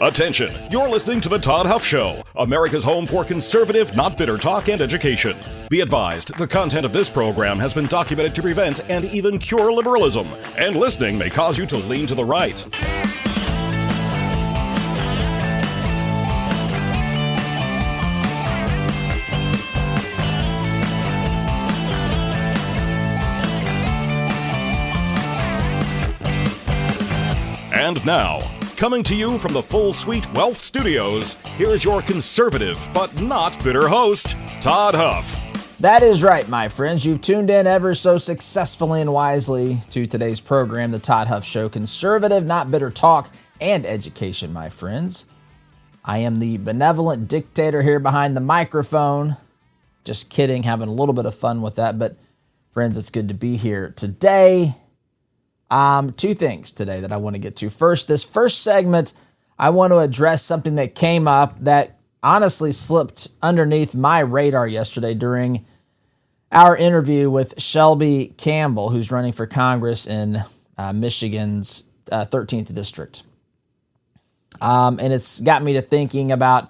Attention, you're listening to The Todd Huff Show, America's home for conservative, not bitter talk and education. Be advised, the content of this program has been documented to prevent and even cure liberalism, and listening may cause you to lean to the right. And now, coming to you from the Full Suite Wealth Studios, here's your conservative but not bitter host, Todd Huff. That is right, my friends. You've tuned in ever so successfully and wisely to today's program, The Todd Huff Show, conservative, not bitter talk and education, my friends. I am the benevolent dictator here behind the microphone. Just kidding, having a little bit of fun with that, but friends, it's good to be here today. Two things today that I want to get to. First, this first segment, I want to address something that came up that honestly slipped underneath my radar yesterday during our interview with Shelby Campbell, who's running for Congress in Michigan's 13th district. And it's got me to thinking about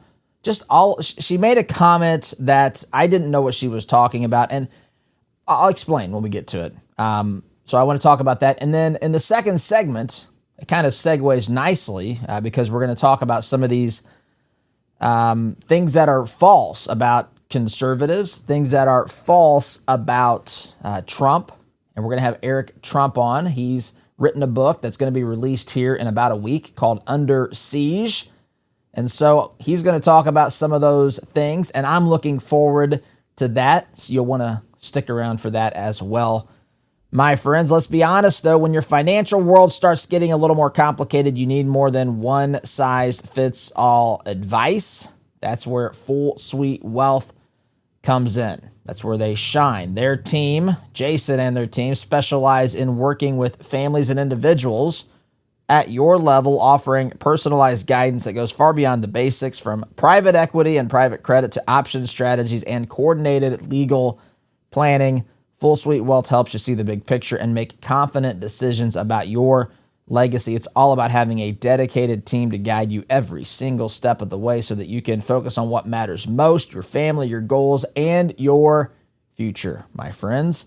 she made a comment that I didn't know what she was talking about, and I'll explain when we get to it. So I want to talk about that. And then in the second segment, it kind of segues nicely because we're going to talk about some of these things that are false about conservatives, things that are false about Trump. And we're going to have Eric Trump on. He's written a book that's going to be released here in about a week called Under Siege. And so he's going to talk about some of those things. And I'm looking forward to that. So you'll want to stick around for that as well. My friends, let's be honest, though, when your financial world starts getting a little more complicated, you need more than one-size-fits-all advice. That's where Full Suite Wealth comes in. That's where they shine. Their team, Jason and their team, specialize in working with families and individuals at your level, offering personalized guidance that goes far beyond the basics, from private equity and private credit to option strategies and coordinated legal planning. Full Suite Wealth helps you see the big picture and make confident decisions about your legacy. It's all about having a dedicated team to guide you every single step of the way so that you can focus on what matters most, your family, your goals, and your future, my friends.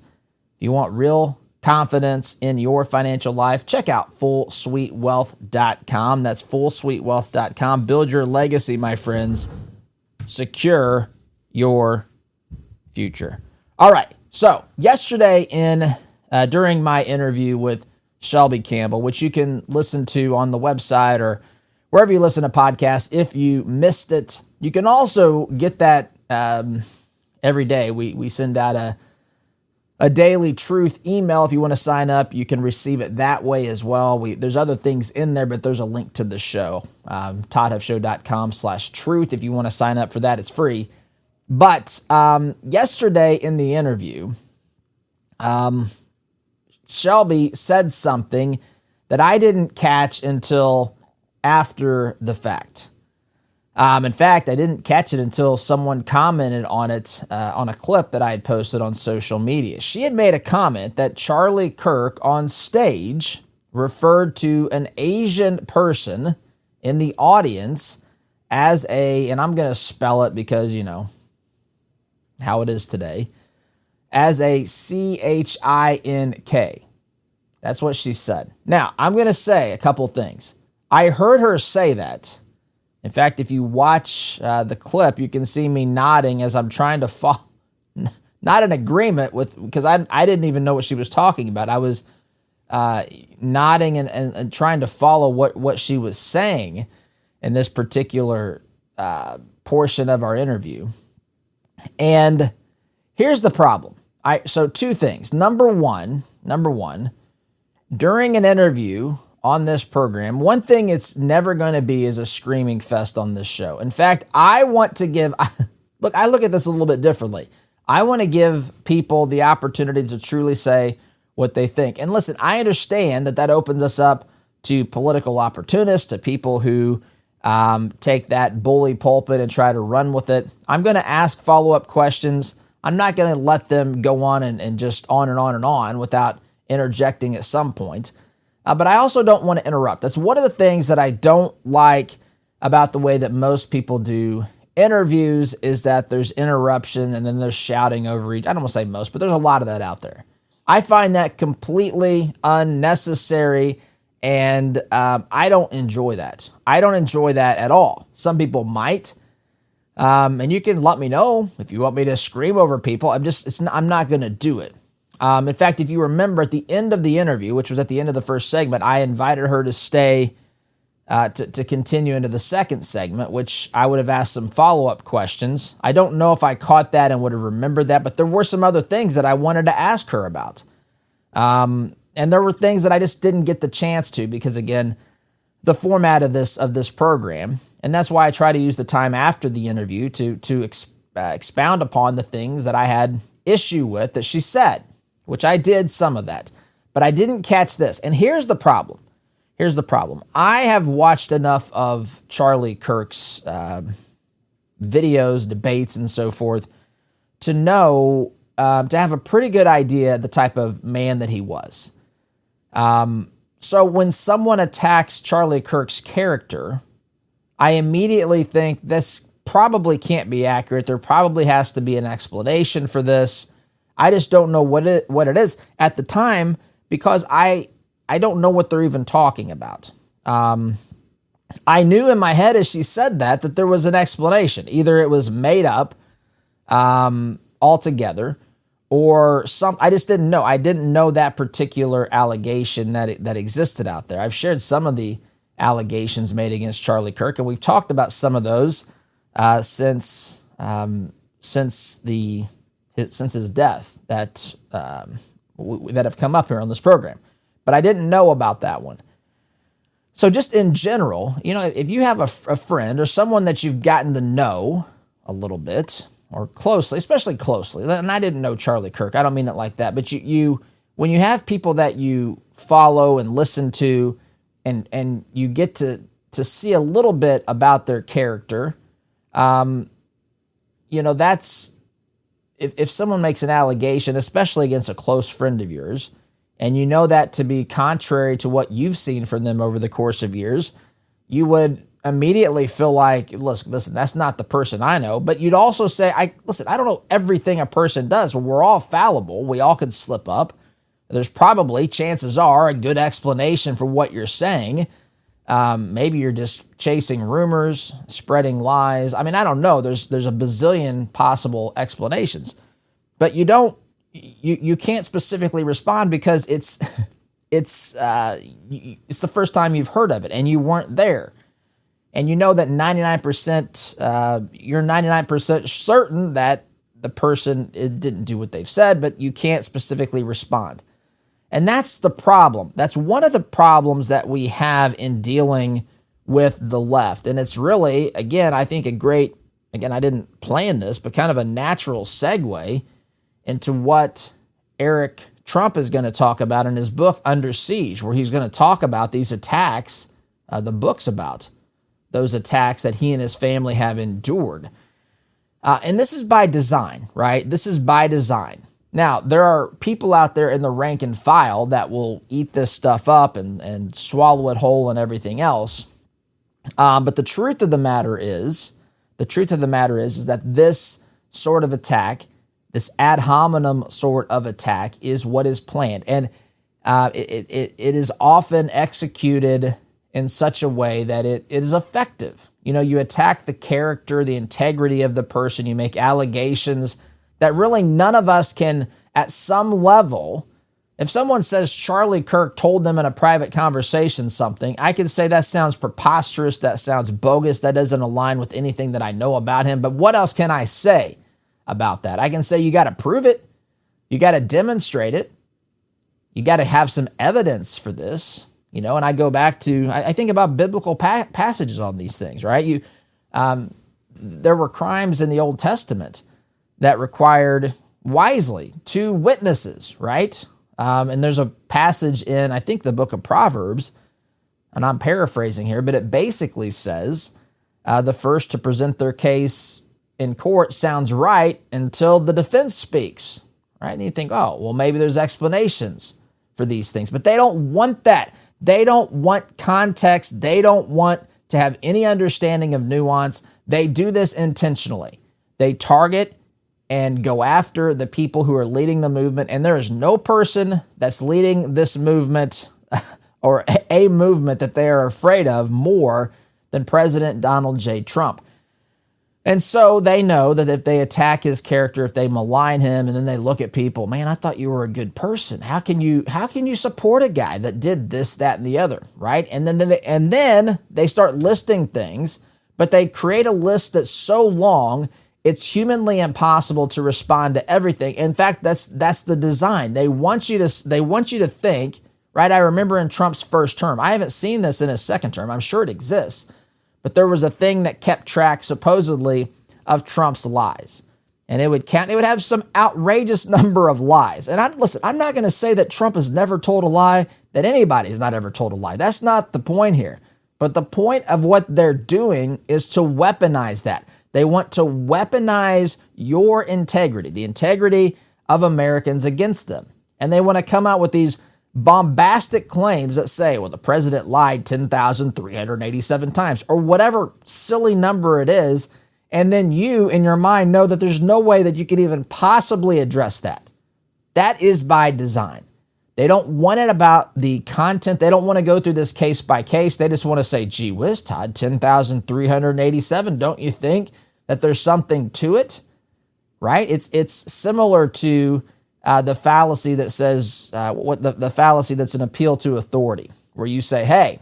If you want real confidence in your financial life, check out FullSuiteWealth.com. That's FullSuiteWealth.com. Build your legacy, my friends. Secure your future. All right. So yesterday during my interview with Shelby Campbell, which you can listen to on the website or wherever you listen to podcasts if you missed it, you can also get that every day. We send out a daily truth email. If you want to sign up, you can receive it that way as well. There's other things in there, but there's a link to the show, toddhuffshow.com/truth. If you want to sign up for that, it's free. But yesterday in the interview, Shelby said something that I didn't catch until after the fact. In fact, I didn't catch it until someone commented on it on a clip that I had posted on social media. She had made a comment that Charlie Kirk on stage referred to an Asian person in the audience as and I'm going to spell it because, how it is today, as a CHINK. That's what she said. Now, I'm going to say a couple things. I heard her say that. In fact, if you watch the clip, you can see me nodding as I'm trying to follow, not in agreement with, because I didn't even know what she was talking about. I was nodding and trying to follow what she was saying in this particular portion of our interview. And here's the problem. So two things. Number one, during an interview on this program, one thing it's never going to be is a screaming fest on this show. In fact, I want to give, I look at this a little bit differently. I want to give people the opportunity to truly say what they think. And listen, I understand that opens us up to political opportunists, to people who take that bully pulpit and try to run with it. I'm going to ask follow-up questions. I'm not going to let them go on and just on and on and on without interjecting at some point. But I also don't want to interrupt. That's one of the things that I don't like about the way that most people do interviews is that there's interruption and then there's shouting over each. I don't want to say most, but there's a lot of that out there. I find that completely unnecessary, and I don't enjoy that. I don't enjoy that at all. Some people might, and you can let me know if you want me to scream over people. I'm not going to do it. In fact, if you remember at the end of the interview, which was at the end of the first segment, I invited her to stay to continue into the second segment, which I would have asked some follow-up questions. I don't know if I caught that and would have remembered that, but there were some other things that I wanted to ask her about. And there were things that I just didn't get the chance to because, again, the format of this program, and that's why I try to use the time after the interview to expound upon the things that I had issue with that she said, which I did some of that. But I didn't catch this. And here's the problem. I have watched enough of Charlie Kirk's videos, debates, and so forth to know, to have a pretty good idea the type of man that he was. So when someone attacks Charlie Kirk's character, I immediately think this probably can't be accurate. There probably has to be an explanation for this. I just don't know what it is at the time because I don't know what they're even talking about. I knew in my head as she said that there was an explanation. Either it was made up altogether, or I just didn't know. I didn't know that particular allegation that existed out there. I've shared some of the allegations made against Charlie Kirk, and we've talked about some of those since his death that have come up here on this program. But I didn't know about that one. So just in general, if you have a friend or someone that you've gotten to know a little bit or closely, especially closely, and I didn't know Charlie Kirk, I don't mean it like that, but when you have people that you follow and listen to and you get to see a little bit about their character, that's, if someone makes an allegation, especially against a close friend of yours, and you know that to be contrary to what you've seen from them over the course of years, you would immediately feel like, listen, that's not the person I know. But you'd also say, I don't know everything a person does. Well, we're all fallible. We all could slip up. There's probably, chances are, a good explanation for what you're saying. Maybe you're just chasing rumors, spreading lies. I mean, I don't know. There's a bazillion possible explanations. But you can't specifically respond because it's the first time you've heard of it and you weren't there. And you know that 99%, you're 99% certain that the person didn't do what they've said, but you can't specifically respond. And that's the problem. That's one of the problems that we have in dealing with the left. And it's really, again, I think I didn't plan this, but kind of a natural segue into what Eric Trump is going to talk about in his book, Under Siege, where he's going to talk about these attacks, the book's about those attacks that he and his family have endured. And this is by design, right? This is by design. Now, there are people out there in the rank and file that will eat this stuff up and swallow it whole and everything else. But the truth of the matter is that this sort of attack, this ad hominem sort of attack, is what is planned. And it is often executed in such a way that it is effective. You attack the character, the integrity of the person. You make allegations that really none of us can, at some level, if someone says Charlie Kirk told them in a private conversation something, I can say that sounds preposterous, that sounds bogus, that doesn't align with anything that I know about him. But what else can I say about that? I can say you got to prove it. You got to demonstrate it. You got to have some evidence for this. And I go back to, I think about biblical passages on these things, right? There were crimes in the Old Testament that required wisely 2 witnesses, right? And there's a passage in, I think, the book of Proverbs, and I'm paraphrasing here, but it basically says the first to present their case in court sounds right until the defense speaks, right? And you think, oh, well, maybe there's explanations for these things, but they don't want that. They don't want context. They don't want to have any understanding of nuance, they do this intentionally. They target and go after the people who are leading the movement, and there is no person that's leading this movement or a movement that they are afraid of more than President Donald J. Trump. And so they know that if they attack his character, if they malign him, and then they look at people, man, I thought you were a good person. How can you support a guy that did this, that, and the other, right? And then they start listing things, but they create a list that's so long it's humanly impossible to respond to everything. In fact, that's the design. They want you to think, right? I remember in Trump's first term, I haven't seen this in his second term. I'm sure it exists. But there was a thing that kept track, supposedly, of Trump's lies. And it would have some outrageous number of lies. And I'm not going to say that Trump has never told a lie, that anybody has not ever told a lie. That's not the point here. But the point of what they're doing is to weaponize that. They want to weaponize your integrity, the integrity of Americans against them. And they want to come out with these bombastic claims that say, well, the president lied 10,387 times or whatever silly number it is. And then you, in your mind, know that there's no way that you could even possibly address that. That is by design. They don't want it about the content. They don't want to go through this case by case. They just want to say, gee whiz, Todd, 10,387. Don't you think that there's something to it? Right? It's similar to the fallacy that says, the fallacy that's an appeal to authority, where you say, hey,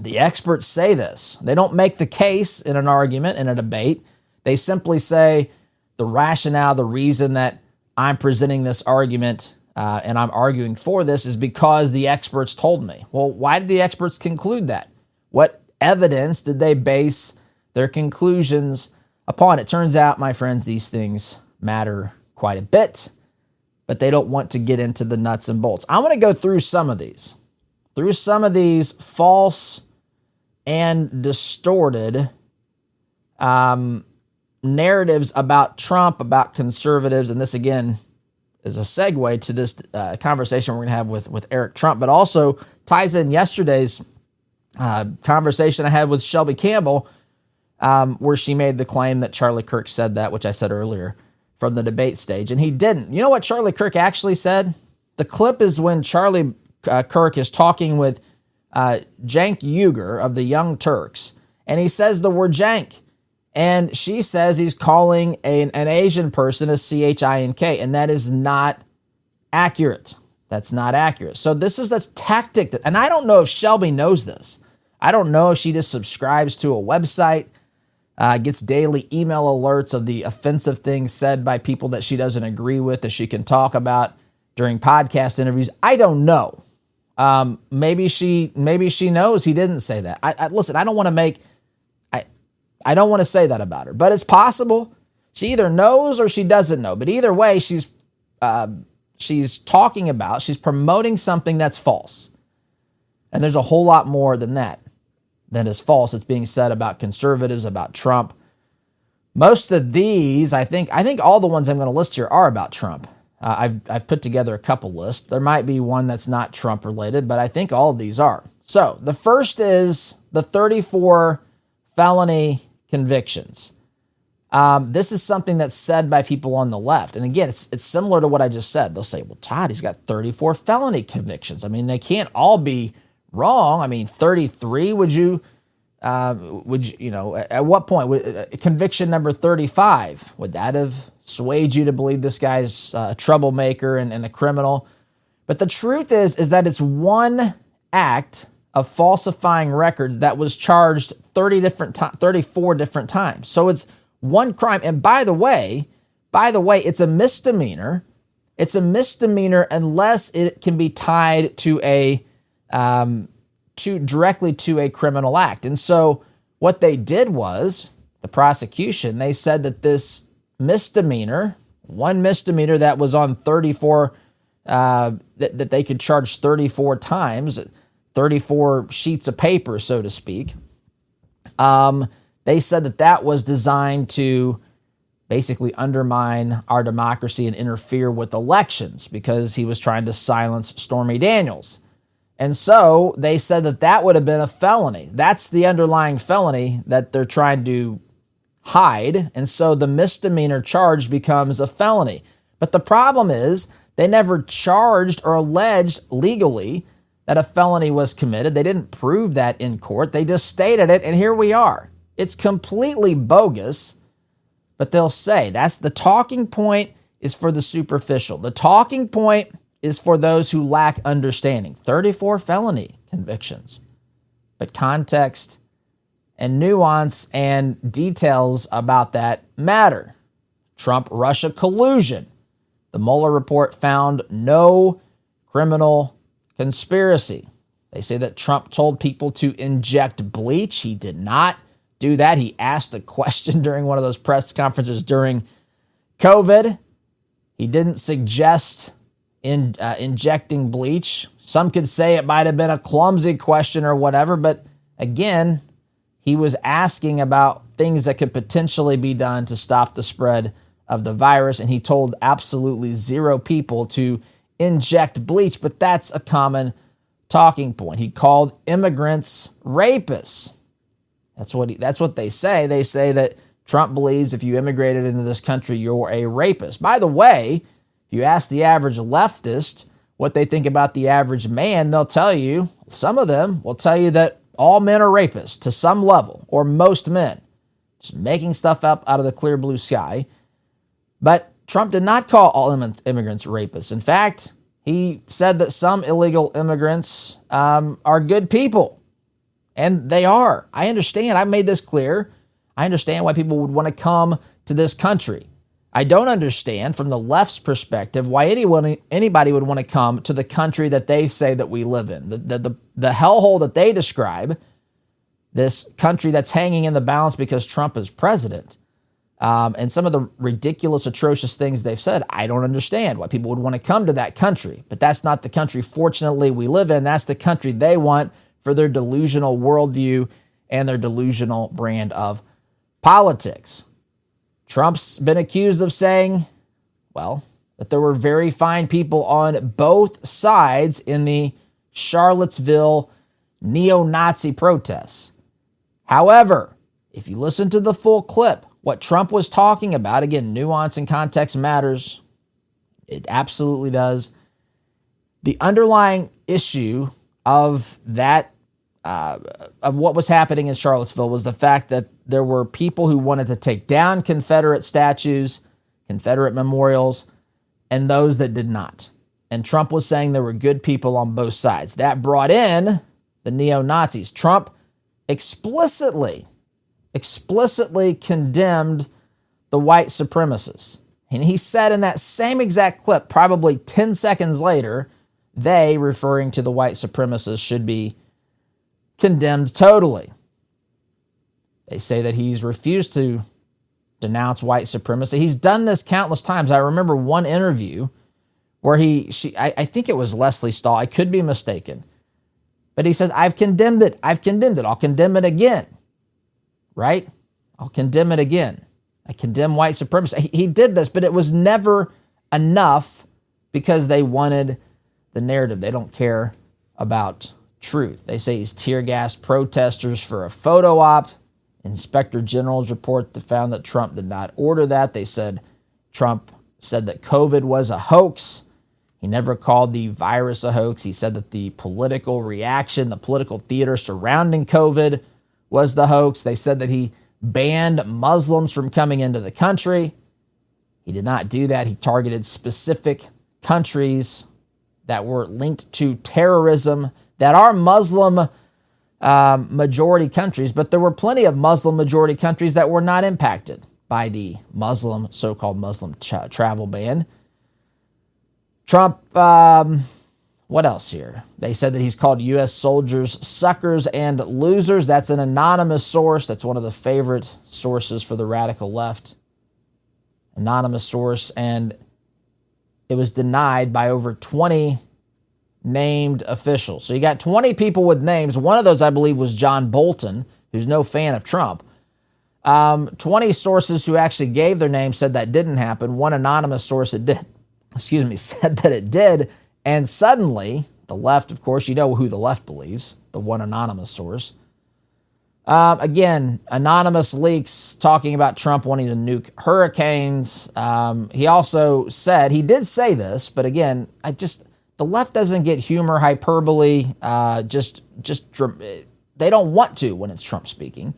the experts say this. They don't make the case in an argument, in a debate. They simply say the rationale, the reason that I'm presenting this argument and I'm arguing for this is because the experts told me. Well, why did the experts conclude that? What evidence did they base their conclusions upon? It turns out, my friends, these things matter quite a bit, but they don't want to get into the nuts and bolts. I want to go through some of these false and distorted narratives about Trump, about conservatives, and this, again, is a segue to this conversation we're going to have with Eric Trump, but also ties in yesterday's conversation I had with Shelby Campbell, where she made the claim that Charlie Kirk said that, which I said earlier, from the debate stage, and he didn't. You know what Charlie Kirk actually said? The clip is when Charlie Kirk is talking with Cenk Uygur of the Young Turks, and he says the word jank. And she says he's calling an Asian person a CHINK, and that is not accurate. That's not accurate. So this tactic, and I don't know if Shelby knows this. I don't know if she just subscribes to a website, gets daily email alerts of the offensive things said by people that she doesn't agree with, that she can talk about during podcast interviews. I don't know. Maybe she knows he didn't say that. Listen, I don't want to say that about her, but it's possible. She either knows or she doesn't know. But either way, she's promoting something that's false. And there's a whole lot more than that is false. It's being said about conservatives, about Trump. Most of these, I think all the ones I'm going to list here are about Trump. I've put together a couple lists. There might be one that's not Trump related, but I think all of these are. So the first is the 34 felony convictions. This is something that's said by people on the left. And again, it's similar to what I just said. They'll say, well, Todd, he's got 34 felony convictions. I mean, they can't all be wrong. I mean, 33, at what point? Conviction number 35, would that have swayed you to believe this guy's a troublemaker and a criminal? But the truth is that it's one act of falsifying records that was charged 34 different times. So it's one crime. And by the way, it's a misdemeanor. It's a misdemeanor unless it can be tied to directly to a criminal act. And so what they did was, the prosecution, they said that this misdemeanor, one misdemeanor that was on 34, that they could charge 34 times, 34 sheets of paper, so to speak. They said that was designed to basically undermine our democracy and interfere with elections because he was trying to silence Stormy Daniels. And so they said that that would have been a felony. That's the underlying felony that they're trying to hide. And so the misdemeanor charge becomes a felony. But the problem is they never charged or alleged legally that a felony was committed. They didn't prove that in court. They just stated it, and here we are. It's completely bogus, but they'll say that's the talking point is for the superficial. The talking point is for those who lack understanding. 34 felony convictions. But context and nuance and details about that matter. Trump-Russia collusion. The Mueller report found no criminal conspiracy. They say that Trump told people to inject bleach. He did not do that. He asked a question during one of those press conferences during COVID. He didn't suggest injecting bleach. Some could say it might have been a clumsy question or whatever, but again, he was asking about things that could potentially be done to stop the spread of the virus, and he told absolutely zero people to inject bleach, but that's a common talking point. He called immigrants rapists. That's what they say. They say that Trump believes if you immigrated into this country, you're a rapist. By the way, if you ask the average leftist what they think about the average man, they'll tell you, some of them will tell you that all men are rapists to some level, or most men. Just making stuff up out of the clear blue sky. But Trump did not call all immigrants rapists. In fact, he said that some illegal immigrants are good people. And they are. I understand. I made this clear. I understand why people would want to come to this country. I don't understand from the left's perspective why anybody would want to come to the country that they say that we live in. The hellhole that they describe, this country that's hanging in the balance because Trump is president, and some of the ridiculous, atrocious things they've said, I don't understand why people would want to come to that country. But that's not the country, fortunately, we live in. That's the country they want for their delusional worldview and their delusional brand of politics. Trump's been accused of saying, well, that there were very fine people on both sides in the Charlottesville neo-Nazi protests. However, if you listen to the full clip, what Trump was talking about, again, nuance and context matters. It absolutely does. The underlying issue of that, of what was happening in Charlottesville was the fact that there were people who wanted to take down Confederate statues, Confederate memorials, and those that did not. And Trump was saying there were good people on both sides. That brought in the neo-Nazis. Trump explicitly condemned the white supremacists. And he said in that same exact clip, probably 10 seconds later, they, referring to the white supremacists, should be condemned totally. They say that he's refused to denounce white supremacy. He's done this countless times. I remember one interview where I think it was Leslie Stahl. I could be mistaken. But he said, I've condemned it. I'll condemn it again. Right? I'll condemn it again. I condemn white supremacy. He did this, but it was never enough because they wanted the narrative. They don't care about truth. They say he's tear-gassed protesters for a photo op. Inspector General's report found that Trump did not order that. They said Trump said that COVID was a hoax. He never called the virus a hoax. He said that the political reaction, the political theater surrounding COVID was the hoax. They said that he banned Muslims from coming into the country. He did not do that. He targeted specific countries that were linked to terrorism that are Muslim majority countries, but there were plenty of Muslim majority countries that were not impacted by the so-called Muslim travel ban. Trump, what else here? They said that he's called U.S. soldiers suckers and losers. That's an anonymous source. That's one of the favorite sources for the radical left. Anonymous source, and it was denied by over 20 named officials. So you got 20 people with names. One of those, I believe, was John Bolton, who's no fan of Trump. 20 sources who actually gave their name said that didn't happen. One anonymous source said that it did. And suddenly, The left, of course, you know who the left believes, the one anonymous source. Again, anonymous leaks talking about Trump wanting to nuke hurricanes. He also said, he did say this, but again, the left doesn't get humor, hyperbole, they don't want to when it's Trump speaking.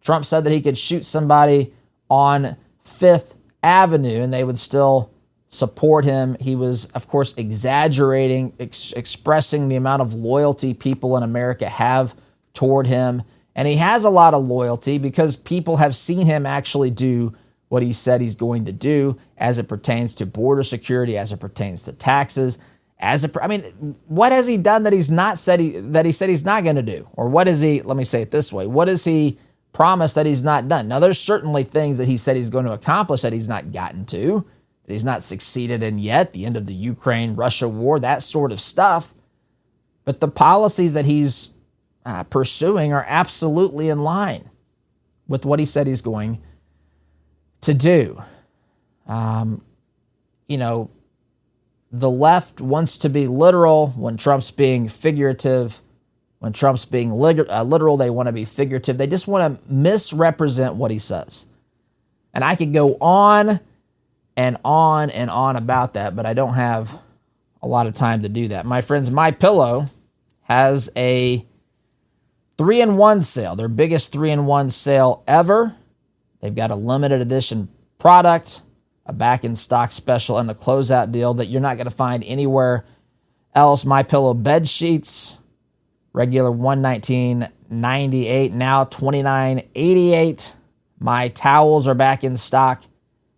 Trump said that he could shoot somebody on Fifth Avenue and they would still support him. He was, of course, exaggerating, expressing the amount of loyalty people in America have toward him. And he has a lot of loyalty because people have seen him actually do what he said he's going to do as it pertains to border security, as it pertains to taxes. What has he done that he said he's not going to do? Or what is he, let me say it this way, what has he promised that he's not done? Now, there's certainly things that he said he's going to accomplish that he's not gotten to, that he's not succeeded in yet, the end of the Ukraine-Russia war, that sort of stuff. But the policies that he's pursuing are absolutely in line with what he said he's going to do. The left wants to be literal when Trump's being figurative. When Trump's being literal, they want to be figurative. They just want to misrepresent what he says. And I could go on and on and on about that, but I don't have a lot of time to do that. My friends, MyPillow has a 3-in-1 sale, their biggest 3-in-1 sale ever. They've got a limited edition product, a back-in-stock special, and a closeout deal that you're not going to find anywhere else. MyPillow bed sheets, regular $119.98, now $29.88. My towels are back in stock.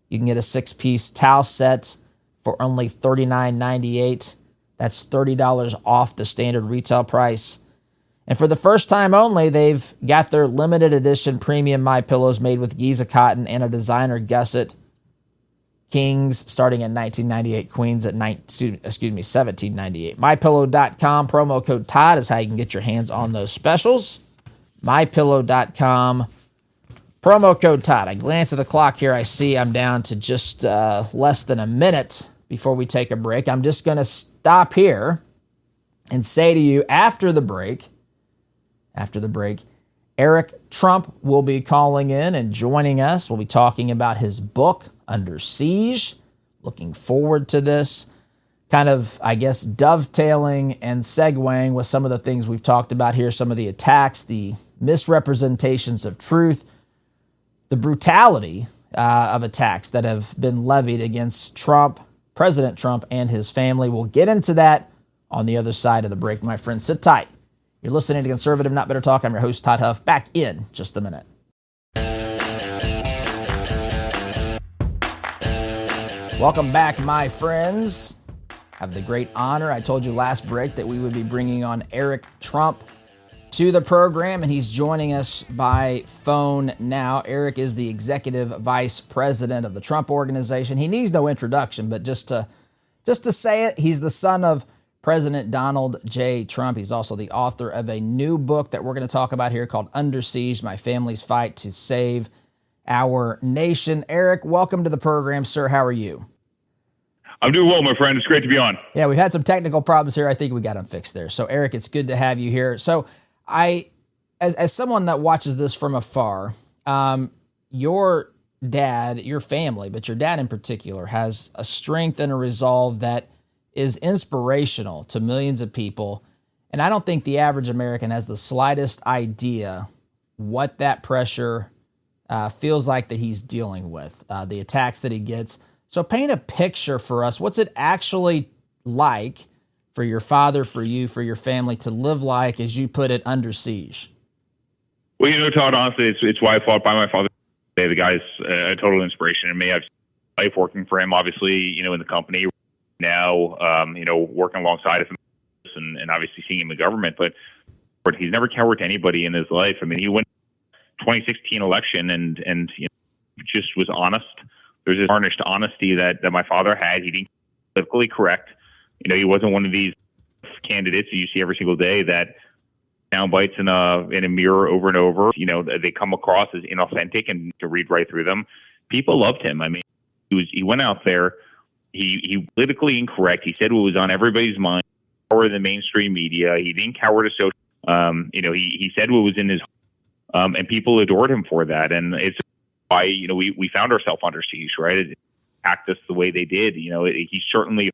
You can get a 6-piece towel set for only $39.98. That's $30 off the standard retail price. And for the first time only, they've got their limited edition premium MyPillows made with Giza cotton and a designer gusset. Kings starting at $19.98, queens at $17.98. MyPillow.com, promo code Todd is how you can get your hands on those specials. MyPillow.com, promo code Todd. I glance at the clock here. I see I'm down to just less than a minute before we take a break. I'm just going to stop here and say to you after the break, Eric Trump will be calling in and joining us. We'll be talking about his book, Under Siege. Looking forward to this. Kind of, I guess, dovetailing and segueing with some of the things we've talked about here, some of the attacks, the misrepresentations of truth, the brutality of attacks that have been levied against Trump, President Trump, and his family. We'll get into that on the other side of the break, my friends. Sit tight. You're listening to Conservative Not Bitter Talk. I'm your host, Todd Huff. Back in just a minute. Welcome back, my friends. I have the great honor, I told you last break that we would be bringing on Eric Trump to the program, and he's joining us by phone now. Eric is the executive vice president of the Trump Organization. He needs no introduction, but just to say it, he's the son of President Donald J. Trump. He's also the author of a new book that we're going to talk about here called Under Siege, My Family's Fight to Save Our Nation. Eric, welcome to the program, sir. How are you? I'm doing well, my friend. It's great to be on. Yeah, we had some technical problems here. I think we got them fixed there. So, Eric, it's good to have you here. So, as someone that watches this from afar, your dad, your family, but your dad in particular, has a strength and a resolve that is inspirational to millions of people. And I don't think the average American has the slightest idea what that pressure feels like that he's dealing with, the attacks that he gets. So paint a picture for us. What's it actually like for your father, for you, for your family to live like, as you put it, under siege? Well, Todd, honestly, it's why I fought by my father. The guy's a total inspiration to me. I've life working for him, obviously, in the company now, working alongside him and obviously seeing him in government, but he's never cowered to anybody in his life. I mean, he went 2016 election and just was honest. There's this tarnished honesty that my father had. He didn't politically correct. He wasn't one of these candidates that you see every single day that sound bites in a mirror over and over. They come across as inauthentic and to read right through them. People loved him. I mean, he went out there. He politically incorrect. He said what was on everybody's mind cower to the mainstream media. He didn't cower to social. He said what was in his, and people adored him for that. And it's why, we found ourselves under siege, right? It attacked us the way they did. He certainly,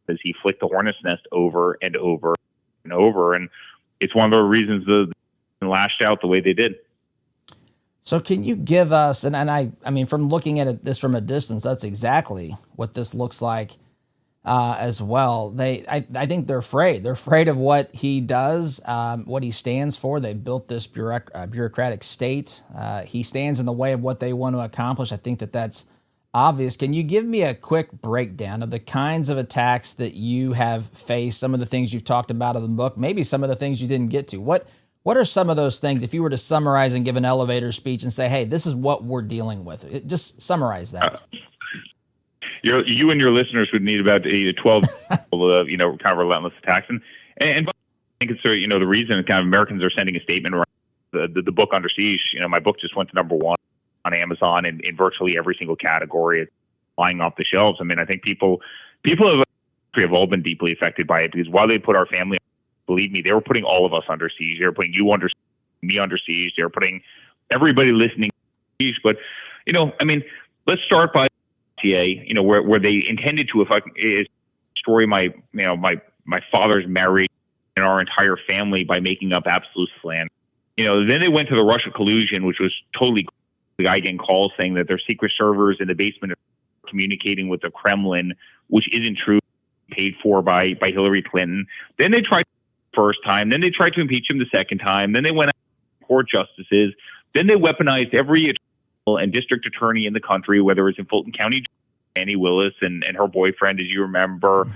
as he flicked the hornet's nest over and over and over. And it's one of the reasons they lashed out the way they did. So can you give us, and I mean, from looking at this from a distance, that's exactly what this looks like as well. I think they're afraid. They're afraid of what he does, what he stands for. They built this bureaucratic state. He stands in the way of what they want to accomplish. I think that's obvious. Can you give me a quick breakdown of the kinds of attacks that you have faced, some of the things you've talked about in the book, maybe some of the things you didn't get to? What are some of those things, if you were to summarize and give an elevator speech and say, hey, this is what we're dealing with? Just summarize that. You and your listeners would need about 12, kind of relentless attacks. And I think it's, the reason kind of Americans are sending a statement around the book Under Siege. My book just went to #1 on Amazon in virtually every single category. It's flying off the shelves. I mean, I think people have all been deeply affected by it, because while they put our family, believe me, they were putting all of us under siege. They were putting you under me under siege. They were putting everybody listening under siege. But, let's start by where they intended to destroy my father's marriage and our entire family by making up absolute slant. Then they went to the Russia collusion, which was totally the guy getting calls saying that their secret servers in the basement are communicating with the Kremlin, which isn't true, paid for by Hillary Clinton. Then they tried the first time. Then they tried to impeach him the second time. Then they went after court justices. Then they weaponized every and district attorney in the country, whether it's in Fulton County, Annie Willis and her boyfriend, as you remember,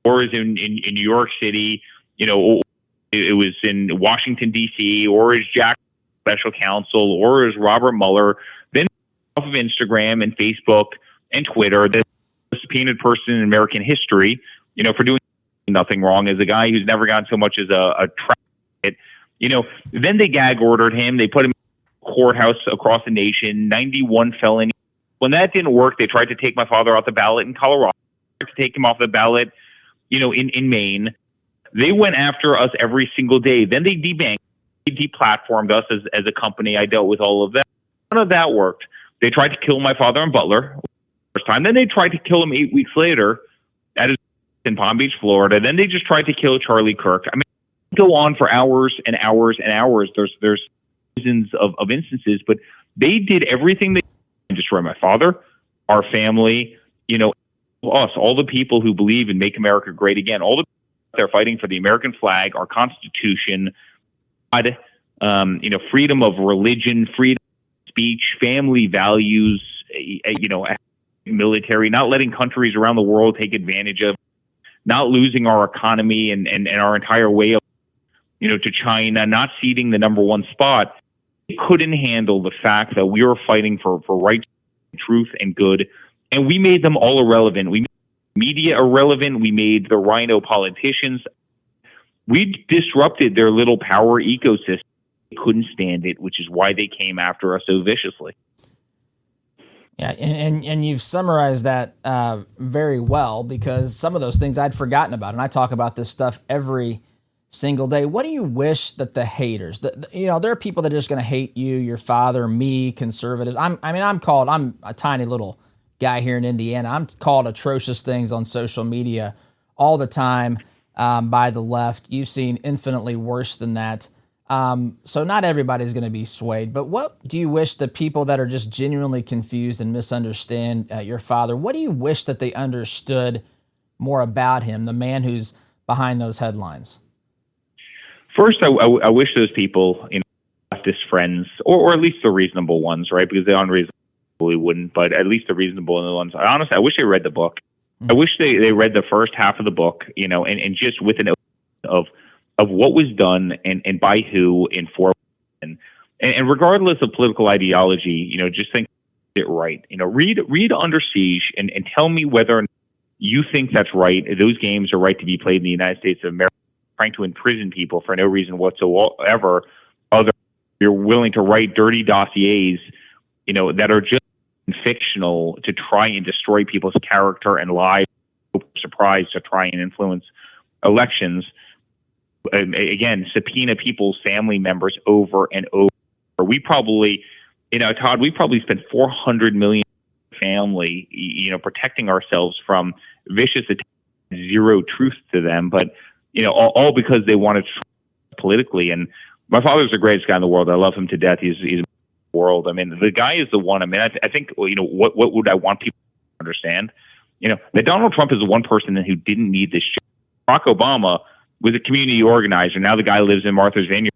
or is in New York City, it was in Washington, D.C., or is Jack special counsel, or is Robert Mueller. Then off of Instagram and Facebook and Twitter, the subpoenaed person in American history, for doing nothing wrong, as a guy who's never gotten so much as a traffic hit. Then they gag ordered him. They put him in a courthouse across the nation, 91 felonies. When that didn't work, they tried to take my father off the ballot in Colorado, to take him off the ballot, in Maine. They went after us every single day. Then they deplatformed us as a company. I dealt with all of that. None of that worked. They tried to kill my father in Butler first time. Then they tried to kill him 8 weeks later in Palm Beach, Florida. Then they just tried to kill Charlie Kirk. I mean, go on for hours and hours and hours. There's dozens of instances, but they did everything they could to destroy my father, our family, us, all the people who believe in Make America Great Again, all the people that are fighting for the American flag, our Constitution, freedom of religion, freedom of speech, family values, military, not letting countries around the world take advantage of, not losing our economy and our entire way of, to China, not ceding the #1 spot. They couldn't handle the fact that we were fighting for right, truth, and good. And we made them all irrelevant. We made media irrelevant. We made the rhino politicians. We disrupted their little power ecosystem. They couldn't stand it, which is why they came after us so viciously. Yeah, and you've summarized that very well, because some of those things I'd forgotten about, and I talk about this stuff every single day. What do you wish that the haters, there are people that are just going to hate you, your father, me, conservatives. I'm a tiny little guy here in Indiana. I'm called atrocious things on social media all the time by the left. You've seen infinitely worse than that. So not everybody's going to be swayed, but what do you wish the people that are just genuinely confused and misunderstand your father, what do you wish that they understood more about him, the man who's behind those headlines? First, I wish those people, leftist friends, or at least the reasonable ones, right? Because the unreasonable wouldn't, but at least the reasonable ones. I wish they read the book. I wish they read the first half of the book, and just with an of what was done and by who and for, and regardless of political ideology, just think it right. Read Under Siege and tell me whether or not you think that's right. Those games are right to be played in the United States of America, trying to imprison people for no reason whatsoever. You're willing to write dirty dossiers, that are just fictional to try and destroy people's character and lives, surprise, to try and influence elections. again, subpoena people's family members over and over. We probably, Todd, we probably spent $400 million family, protecting ourselves from vicious attacks, zero truth to them, but, all because they wanted to politically. And my father's the greatest guy in the world. I love him to death. He's the world. I mean, the guy is the one. I mean, I think, what would I want people to understand? That Donald Trump is the one person who didn't need this shit. Barack Obama was a community organizer. Now the guy lives in Martha's Vineyard,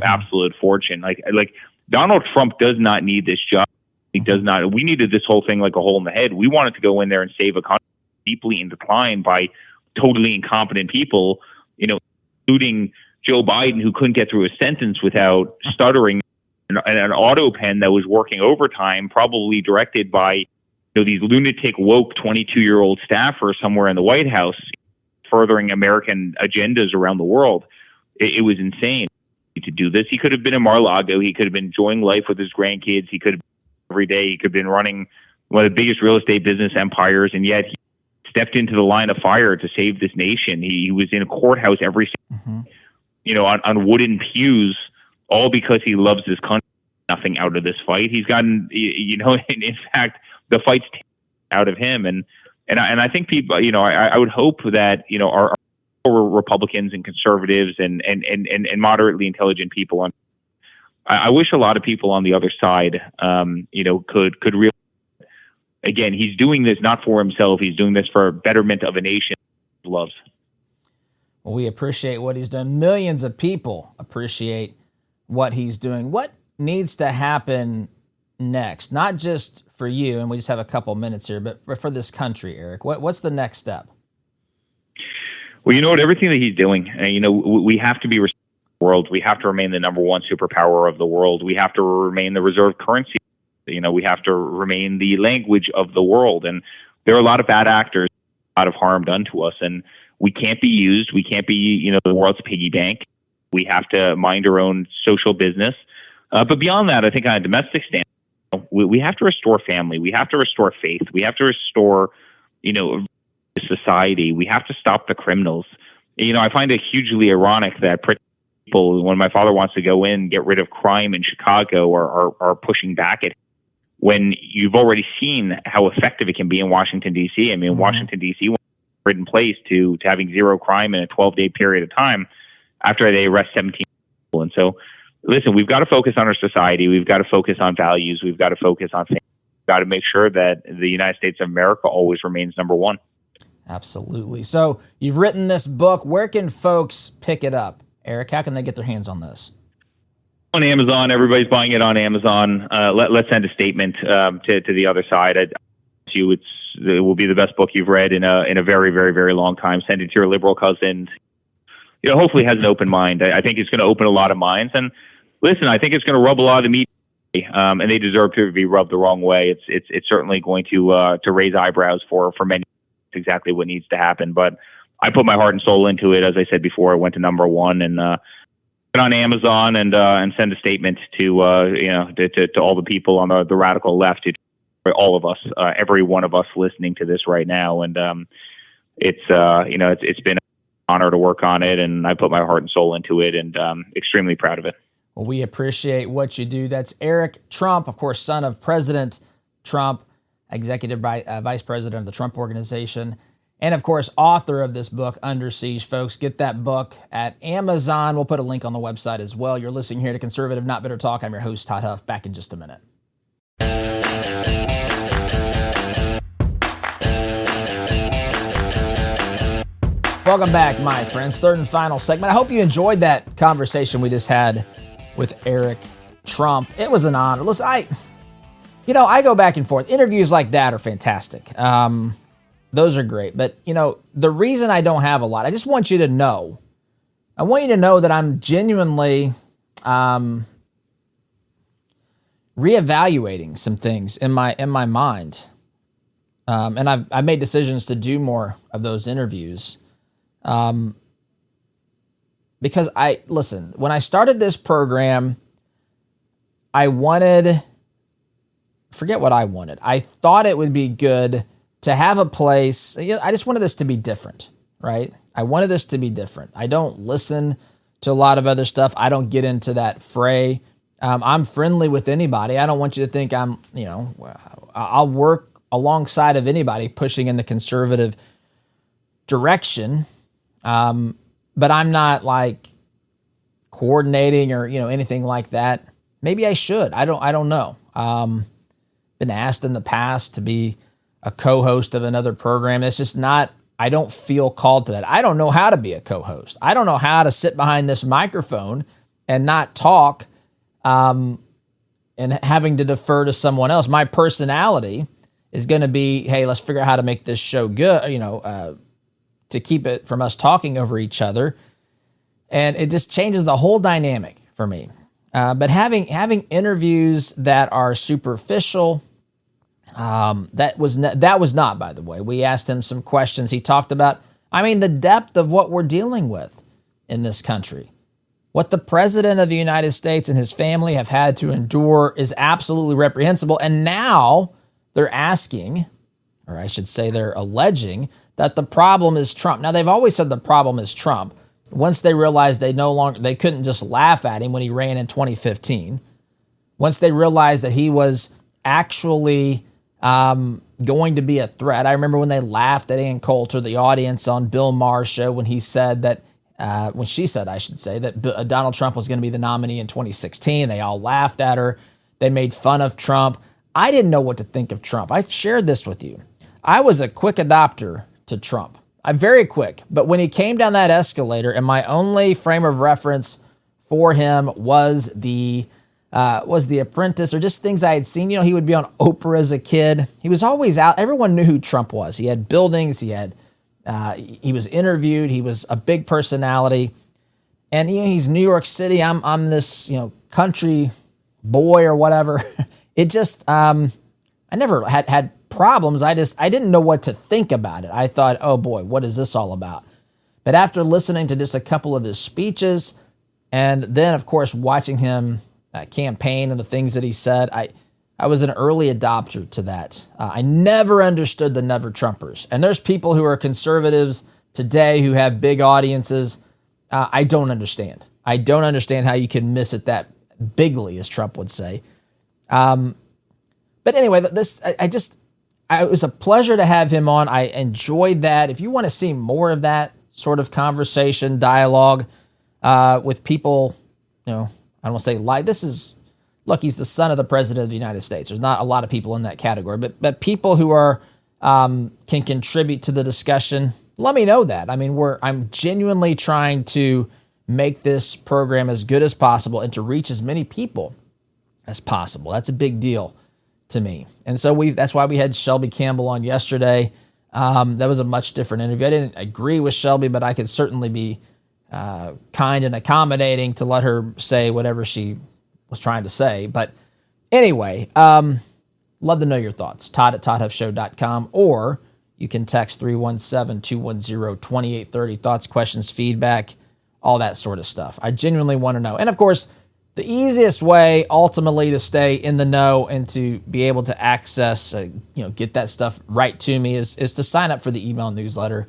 absolute fortune. Like Donald Trump does not need this job. He does not. We needed this whole thing like a hole in the head. We wanted to go in there and save a country deeply in decline by totally incompetent people, including Joe Biden, who couldn't get through a sentence without stuttering, and an auto pen that was working overtime, probably directed by these lunatic woke 22-year-old staffers somewhere in the White House, furthering American agendas around the world. It was insane to do this. He could have been in Mar-a-Lago. He could have been enjoying life with his grandkids. He could have every day. He could have been running one of the biggest real estate business empires, and yet he stepped into the line of fire to save this nation. He was in a courthouse every, on wooden pews, all because he loves this country. Nothing out of this fight. He's gotten, in fact, the fight's out of him, and I think people, I would hope that our Republicans and conservatives and moderately intelligent people I wish a lot of people on the other side, could realize, again, he's doing this not for himself. He's doing this for betterment of a nation he loves. Well, we appreciate what he's done. Millions of people appreciate what he's doing. What needs to happen next? Not just for you, and we just have a couple minutes here, but for this country, Eric. What's the next step? Well, everything that he's doing, we have to be responsible for the world. We have to remain the number one superpower of the world. We have to remain the reserve currency. We have to remain the language of the world. And there are a lot of bad actors, a lot of harm done to us, and we can't be used. We can't be, the world's piggy bank. We have to mind our own social business. But beyond that, I think on a domestic standpoint, we have to restore family. We have to restore faith. We have to restore, society. We have to stop the criminals. I find it hugely ironic that people, when my father wants to go in and get rid of crime in Chicago, are pushing back at him, when you've already seen how effective it can be in Washington, D.C. I mean, Washington, D.C. went in place to having zero crime in a 12-day period of time after they arrest 17 people. And so, listen, we've got to focus on our society. We've got to focus on values. We've got to focus on things. We've got to make sure that the United States of America always remains number one. Absolutely. So you've written this book. Where can folks pick it up? Eric, how can they get their hands on this? On Amazon. Everybody's buying it on Amazon. Let's send a statement to the other side. It will be the best book you've read in a very, very, very long time. Send it to your liberal cousin. Hopefully has an open mind. I think it's going to open a lot of minds. And listen, I think it's going to rub a lot of the media, and they deserve to be rubbed the wrong way. It's certainly going to raise eyebrows for many. It's exactly what needs to happen. But I put my heart and soul into it. As I said before, I went to number one and put on Amazon and send a statement to all the people on the radical left, to all of us, every one of us listening to this right now. And it's been an honor to work on it, and I put my heart and soul into it, and extremely proud of it. Well, we appreciate what you do. That's Eric Trump, of course, son of President Trump, executive vice president of the Trump Organization, and, of course, author of this book, Under Siege. Folks, get that book at Amazon. We'll put a link on the website as well. You're listening here to Conservative Not Bitter Talk. I'm your host, Todd Huff. Back in just a minute. Welcome back, my friends. Third and final segment. I hope you enjoyed that conversation we just had with Eric Trump. It was an honor. Listen, I go back and forth. Interviews like that are fantastic. Those are great. But, the reason I don't have a lot, I just want you to know. I want you to know that I'm genuinely reevaluating some things in my mind. And I've made decisions to do more of those interviews. Because when I started this program, forget what I wanted. I thought it would be good to have a place. I just wanted this to be different, right? I wanted this to be different. I don't listen to a lot of other stuff. I don't get into that fray. I'm friendly with anybody. I don't want you to think I'll work alongside of anybody pushing in the conservative direction. But I'm not like coordinating or, anything like that. Maybe I should. I don't know. Been asked in the past to be a co-host of another program. It's just not, I don't feel called to that. I don't know how to be a co-host. I don't know how to sit behind this microphone and not talk, and having to defer to someone else. My personality is going to be, hey, let's figure out how to make this show good, to keep it from us talking over each other. And it just changes the whole dynamic for me. But having interviews that are superficial, that was not, by the way. We asked him some questions. He talked about, the depth of what we're dealing with in this country. What the president of the United States and his family have had to endure is absolutely reprehensible. And now they're asking, or I should say they're alleging, that the problem is Trump. Now, they've always said the problem is Trump. Once they realized they couldn't just laugh at him when he ran in 2015. Once they realized that he was actually going to be a threat. I remember when they laughed at Ann Coulter, the audience on Bill Maher's show, when she said, that Donald Trump was going to be the nominee in 2016. They all laughed at her. They made fun of Trump. I didn't know what to think of Trump. I've shared this with you. I was a quick adopter to Trump. I'm very quick. But when he came down that escalator, and my only frame of reference for him was The Apprentice, or just things I had seen. He would be on Oprah as a kid. He was always out. Everyone knew who Trump was. He had buildings. He was interviewed. He was a big personality. And he's New York City. I'm this country boy or whatever. It just I never had problems. I didn't know what to think about it. I thought, oh boy, what is this all about? But after listening to just a couple of his speeches, and then of course watching him campaign and the things that he said, I was an early adopter to that. I never understood the Never Trumpers. And there's people who are conservatives today who have big audiences. I don't understand. I don't understand how you can miss it that bigly, as Trump would say. But anyway, it was a pleasure to have him on. I enjoyed that. If you want to see more of that sort of conversation, dialogue with people, I don't want to say like look, he's the son of the president of the United States. There's not a lot of people in that category, but people who are can contribute to the discussion. Let me know that. I'm genuinely trying to make this program as good as possible and to reach as many people as possible. That's a big deal to me. And so that's why we had Shelby Campbell on yesterday. That was a much different interview. I didn't agree with Shelby, but I could certainly be kind and accommodating to let her say whatever she was trying to say. But anyway, love to know your thoughts. Todd at ToddHuffShow.com, or you can text 317-210-2830. Thoughts, questions, feedback, all that sort of stuff. I genuinely want to know. And of course, the easiest way ultimately to stay in the know and to be able to access, get that stuff right to me is to sign up for the email newsletter,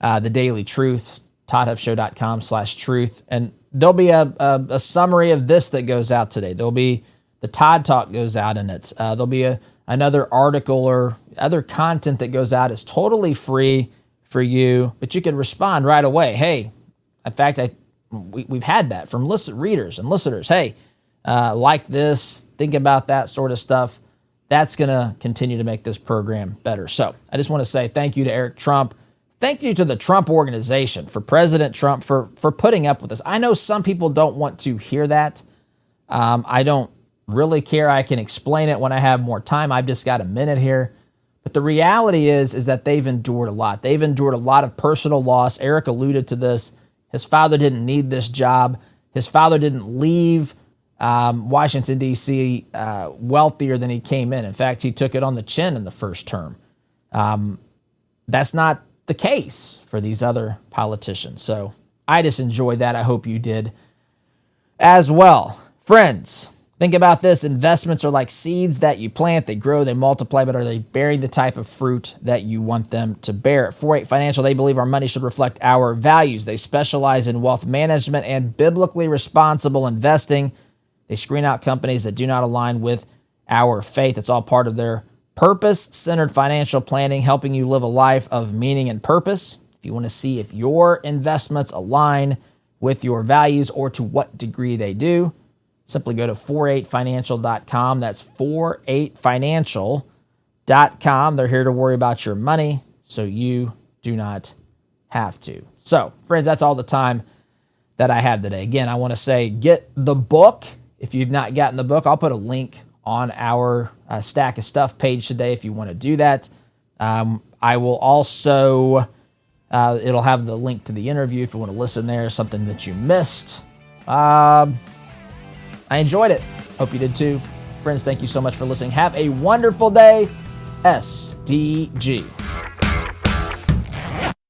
The Daily Truth, ToddHuffShow.com/truth. And there'll be a summary of this that goes out today. There'll be the Todd Talk goes out in it. There'll be another article or other content that goes out. It's totally free for you, but you can respond right away. Hey, in fact, we've had that from readers and listeners. Hey, like this, think about that sort of stuff. That's going to continue to make this program better. So I just want to say thank you to Eric Trump. Thank you to the Trump Organization, for President Trump, for putting up with this. I know some people don't want to hear that. I don't really care. I can explain it when I have more time. I've just got a minute here. But the reality is that they've endured a lot. They've endured a lot of personal loss. Eric alluded to this. His father didn't need this job. His father didn't leave Washington, D.C. Wealthier than he came in. In fact, he took it on the chin in the first term. That's not the case for these other politicians. So I just enjoyed that. I hope you did as well. Friends, Think about this. Investments are like seeds that you plant. They grow, they multiply, but are they bearing the type of fruit that you want them to bear? At 48 Financial, they believe our money should reflect our values. They specialize in wealth management and biblically responsible investing. They screen out companies that do not align with our faith. It's all part of their purpose-centered financial planning, helping you live a life of meaning and purpose. If you want to see if your investments align with your values or to what degree they do, simply go to 48financial.com. That's 48financial.com. They're here to worry about your money so you do not have to. So, friends, that's all the time that I have today. Again, I want to say get the book. If you've not gotten the book, I'll put a link on our Stack of Stuff page today if you want to do that. I will also, it'll have the link to the interview if you want to listen there, something that you missed. I enjoyed it. Hope you did too. Friends, thank you so much for listening. Have a wonderful day. SDG.